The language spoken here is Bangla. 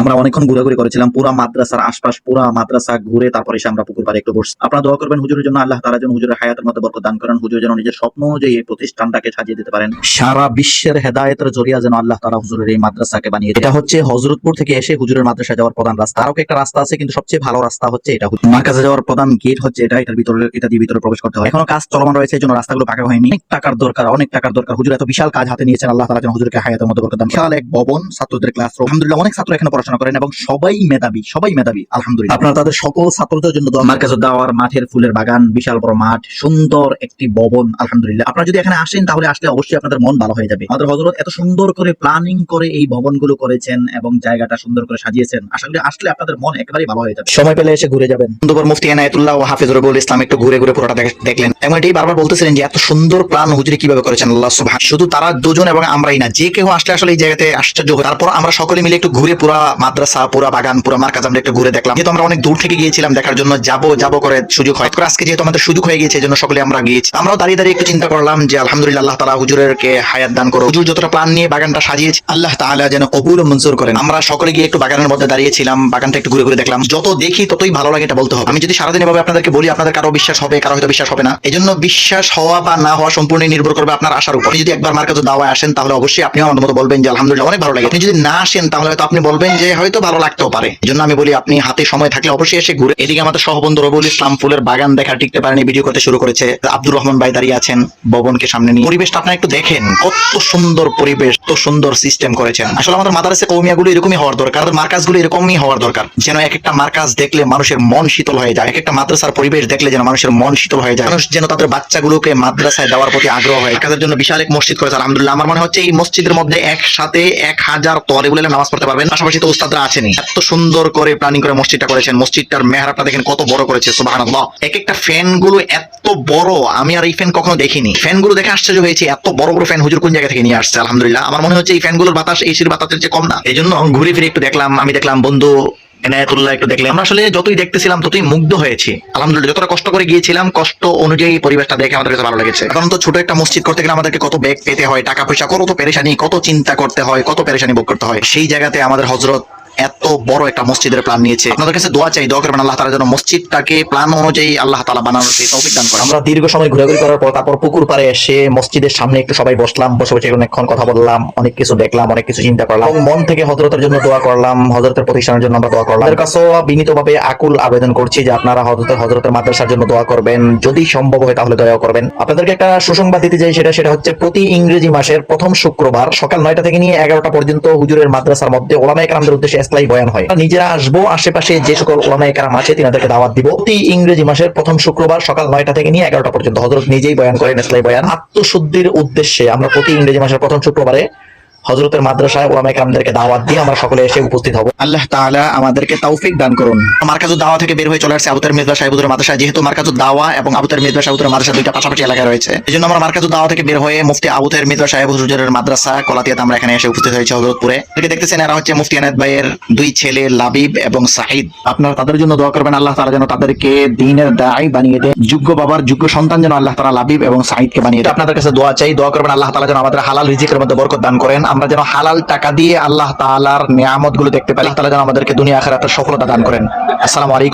আমরা অনেকক্ষণ ঘোরাঘুরি করেছিলাম পুরা মাদ্রাসার আশপাশ, পুরা মাদ্রাসা ঘুরে তারপরে এসে আমরা পুকুর পাড়ে একটু বসছি। আপনারা দোয়া করবেন হুজুরের জন্য, আল্লাহ তাআলা যেন হুজুরের হায়াতের মধ্যে বরকত দান করেন, হুজুর যেন নিজের স্বপ্ন অনুযায়ী এই প্রতিষ্ঠানটাকে সাজিয়ে দিতে পারেন। সারা বিশ্বের হেদায়েতের জরিয়া যেন আল্লাহ তাআলা হুজুরের এই মাদ্রাসাকে বানিয়ে দেন। এটা হচ্ছে হযরতপুর থেকে এসে হুজুরের মাদ্রাসায় যাওয়ার প্রধান রাস্তা। আরো একটা রাস্তা আছে, কিন্তু সবচেয়ে ভালো রাস্তা হচ্ছে এটা। মার্কাজে যাওয়ার প্রধান গেট হচ্ছে এটা, এটার ভিতরে এটা দিয়ে ভিতরে প্রবেশ করতে হয়। এখনো কাজ চলমান রয়েছে, এই জন্য রাস্তাগুলো পাকা হয়নি। অনেক টাকার দরকার, অনেক টাকার দরকার। হুজুর এত বিশাল কাজ হাতে নিয়েছেন, আল্লাহ তাআলা যেন হুজুরকে হায়াতের মধ্যে বরকত দান। বিশাল এক ভবন, ছাত্রদের ক্লাসরুম। আলহামদুলিল্লাহ অনেক ছাত্র এখানে পড়াশোনা করেন এবং সবাই মেধাবী, সবাই মেধাবী আলহামদুলিল্লাহ। আপনারা তাদের সকল ছাত্রদের জন্য দোয়া। মার্কাজুদ দাওয়ার মাঠের ফুলের বাগান, বিশাল বড় মাঠ, সুন্দর একটি ভবন আলহামদুলিল্লাহ। আপনারা যদি এখানে আসেন তাহলে আসলে অবশ্যই আপনাদের মন ভালো হয়ে যাবে। আমাদের হযরত এত সুন্দর করে প্ল্যানিং করে এই ভবনগুলো করেছেন এবং জায়গাটা সুন্দর করে সাজিয়েছেন। আসলে আসলে আপনাদের মন একেবারেই ভালো হয়ে যাবে। সময় পেলে এসে ঘুরে যাবেন। সুন্দর মুফতি এনায়েতুল্লাহ ও হাফেজ রবিউল ইসলাম একটু ঘুরে ঘুরে পুরোটা দেখলেন এবং এটাই বারবার বলতেছিলেন যে এত সুন্দর প্ল্যান হুজুরি কিভাবে করেছেন আল্লাহ সুবহানাহু। শুধু তারা দুজন এবং আমরাই না, যে কেউ আসলে আসলে এই জায়গাতে আশ্চর্য হয়। তারপর আমরা সকলে মিলে একটু ঘুরে পুরা মাদ্রাসা, পুরা বাগান, পুরা মার্কাজ আমরা একটু ঘুরে দেখলাম। যেহেতু আমরা অনেক দূর থেকে গিয়েছিলাম দেখার জন্য, যাবো করে সুযোগ হয়। আজকে যেহেতু আমাদের সুযোগ হয়ে গিয়েছে, এই জন্য সকলে আমরা গিয়েছি। আমরাও দাঁড়িয়ে দাঁড়িয়ে একটু চিন্তা করলাম যে আলহামদুলিল্লাহ আল্লাহ তাআলা হুজুরকে হায়াত দান করো। হুজুর যতটা প্ল্যান নিয়ে বাগানটা সাজিয়েছে আল্লাহ তাআলা যেন কবুল ও মঞ্জুর করেন। আমরা সকলে গিয়ে একটু বাগানের মধ্যে দাঁড়িয়েছিলাম, বাগানটা একটু ঘুরে ঘুরে দেখলাম। যত দেখি ততই ভালো লাগে, এটা বলতে হবে। আমি যদি সারাদিন এভাবে আপনাদেরকে বলি, আপনাদের কারো বিশ্বাস হবে, কারো হয়তো বিশ্বাস হবে না। এই জন্য বিশ্বাস হওয়া বা না হওয়া সম্পূর্ণ নির্ভর করবে আপনার আশার উপর। যদি একবার মার্কাজুদ দাওয়ায় আসেন তাহলে অবশ্যই আপনি আমার মতো বলবেন যে আলহামদুলিল্লাহ অনেক ভালো লাগে। আপনি যদি না আসেন তাহলে হয়তো আপনি বলবেন যে হয়তো ভালো লাগতেও পারে। এই জন্য আমি বলি আপনি হাতে সময় থাকলে অবশ্যই এসে ঘুরে। এদিকে আমাদের সহবন্ধু রবিউল ইসলাম ফুলের বাগান দেখা টিকতে পারেনি, ভিডিও করতে শুরু করেছে। আব্দুর রহমান ভাই দাঁড়িয়ে আছেন ভবনকে সামনে নিয়ে। পরিবেশটা আপনারা একটু দেখেন, কত সুন্দর পরিবেশ, কত সুন্দর সিস্টেম করেছেন। আসলে আমাদের মাদ্রাসা কওমিয়াগুলো এরকমই হওয়ার দরকার, আমাদের মার্কাজগুলো এরকমই হওয়ার দরকার, যেন এক একটা মার্কাজ দেখলে মানুষের মন শীতল হয়ে যায়। এক একটা মাদ্রাসার পরিবেশ দেখলে যেন মানুষের মন শীতল হয়ে যায়, মানুষ যেন তাদের বাচ্চাগুলোকে মাদ্রাসায় দেওয়ার প্রতি আগ্রহ হয়। কাজের জন্য বিশাল এক মসজিদ করেছে আলহামদুলিল্লাহ। আমার মনে হচ্ছে এই মসজিদের মধ্যে একসাথে 1000 তলেবুল নামাজ পড়তে পারবেন। পাশাপাশি তো উস্তাদরা আছেনই। এত সুন্দর করে প্ল্যানিং করে মসজিদটা করেছেন। মসজিদটার মেহরাবটা দেখেন কত বড় করেছে, সুবহানাল্লাহ। এক একটা ফ্যান গুলো এত বড়, আমি আর এই ফ্যান কখনো দেখিনি। ফ্যান গুলো দেখে আশ্চর্য হয়েছে, এত বড় বড় ফ্যান হুজুর কোন জায়গা থেকে নিয়ে আসছে আলহামদুলিল্লাহ। আমার মনে হচ্ছে এই ফ্যানগুলোর বাতাস এসির বাতাসের চেয়ে কম না। এই জন্য ঘুরে ফিরে একটু দেখলাম, আমি দেখলাম বন্ধু এনায়েতুল্লাহ একটু দেখলাম। আমরা আসলে যতই দেখতেছিলাম ততই মুগ্ধ হয়েছি আলহামদুলিল্লাহ। যতটা কষ্ট করে গিয়েছিলাম, কষ্ট অনুযায়ী পরিবেশটা দেখে আমাদের কাছে ভালো লেগেছে। কারণ তো ছোট একটা মসজিদ করতে গেলে আমাদেরকে কত ব্যাগ পেতে হয়, টাকা পয়সা কত পেরেশানি, কত চিন্তা করতে হয়, কত পেরেশানি ভোগ করতে হয়। সেই জায়গাতে আমাদের হযরত এত বড় একটা মসজিদের প্ল্যান নিয়েছে। আপনাদের কাছে দোয়া চাই, দোয়া করবেন আল্লাহ তাআলা যেন মসজিদটাকে প্ল্যান অনুযায়ী আল্লাহ তাআলা বানানোর তৌফিক দান করেন। আমরা দীর্ঘ সময় ঘোরাঘুরি করার পর তারপর পুকুর পাড়ে এসে মসজিদের সামনে একটু সবাই বসলাম, বসে বসে অনেকক্ষণ কথা বললাম, অনেক কিছু দেখলাম, অনেক কিছু চিন্তা করলাম এবং মন থেকে হযরতের জন্য দোয়া করলাম, হযরতের প্রতিষ্ঠানের জন্য আমরা দোয়া করলাম। আপনাদের কাছেও বিনীতভাবে আকুল আবেদন করছি যে আপনারা হযরতের মাদ্রাসার জন্য দোয়া করবেন, যদি সম্ভব হয় তাহলে দয়া করবেন। আপনাদেরকে একটা সুসংবাদ দিতে চাই, সেটা হচ্ছে প্রতি ইংরেজি মাসের প্রথম শুক্রবার সকাল 9টা থেকে নিয়ে 11টা পর্যন্ত হুজুরের মাদ্রাসার মধ্যে উলামায়ে কেরামদের উদ্দেশ্যে ইসলাহি বয়ান হয়। নিজেরা আসবো, আশেপাশে যে সকল উলামায়ে কেরাম আছে তিনাদেরকে দাওয়াত দিব। প্রতি ইংরেজি মাসের প্রথম শুক্রবার সকাল 9টা থেকে নিয়ে 11টা পর্যন্ত হযরত নিজেই বয়ান করেন, ইসলাহি বয়ান। আত্মশুদ্ধির উদ্দেশ্যে আমরা প্রতি ইংরেজি মাসের প্রথম শুক্রবারে হযরতের মাদ্রাসায় উলামায়ে কেরামদেরকে দাওয়াত দিয়ে আমরা সকলে এসে উপস্থিত হব। আল্লাহ তাআলা আমাদেরকে তৌফিক দান করুন। মার্কাজুদ দাওয়া থেকে বের হয়ে চলে আসছে আবু তাহের মির্জা সাহেব হুজুরের মাদ্রাসা। যেহেতু মার্কাজুদ দাওয়া এবং আবু তাহের মির্জা সাহেব হুজুরের মাদ্রাসা দুইটা পাশাপাশি এলাকায় রয়েছে, এজন্য আমরা মার্কাজুদ দাওয়া থেকে বের হয়ে মুফতি আবু তাহের মির্জা সাহেব হুজুরের মাদ্রাসা কলাতিয়াতে আমরা এখানে এসে উপস্থিত হয়েছি হযরতপুরে। এটাকে দেখতেছেন, এরা হচ্ছে মুফতি এনায়েত ভাইয়ের দুই ছেলে লাবিব এবং সাহিদ। আপনারা তাদের জন্য দোয়া করবেন, আল্লাহ তাআলা যেন তাদেরকে দ্বীনের দাঈ বানিয়ে দেন। যোগ্য বাবার যোগ্য সন্তান যেন আল্লাহ তাআলা লাবিব এবং সাহিদকে বানিয়ে দেন। আপনাদের কাছে দোয়া চাই, দোয়া করবেন আল্লাহ তাআলা যেন আমাদের হালাল রিজিকের মধ্যে বরকত দান করেন। আমরা যেন হালাল টাকা দিয়ে আল্লাহ তাআলার নিয়ামত গুলো দেখতে পারি। আল্লাহ তাআলা যেন আমাদেরকে দুনিয়া আখিরাতের সফলতা দান করেন। আসসালামু আলাইকুম।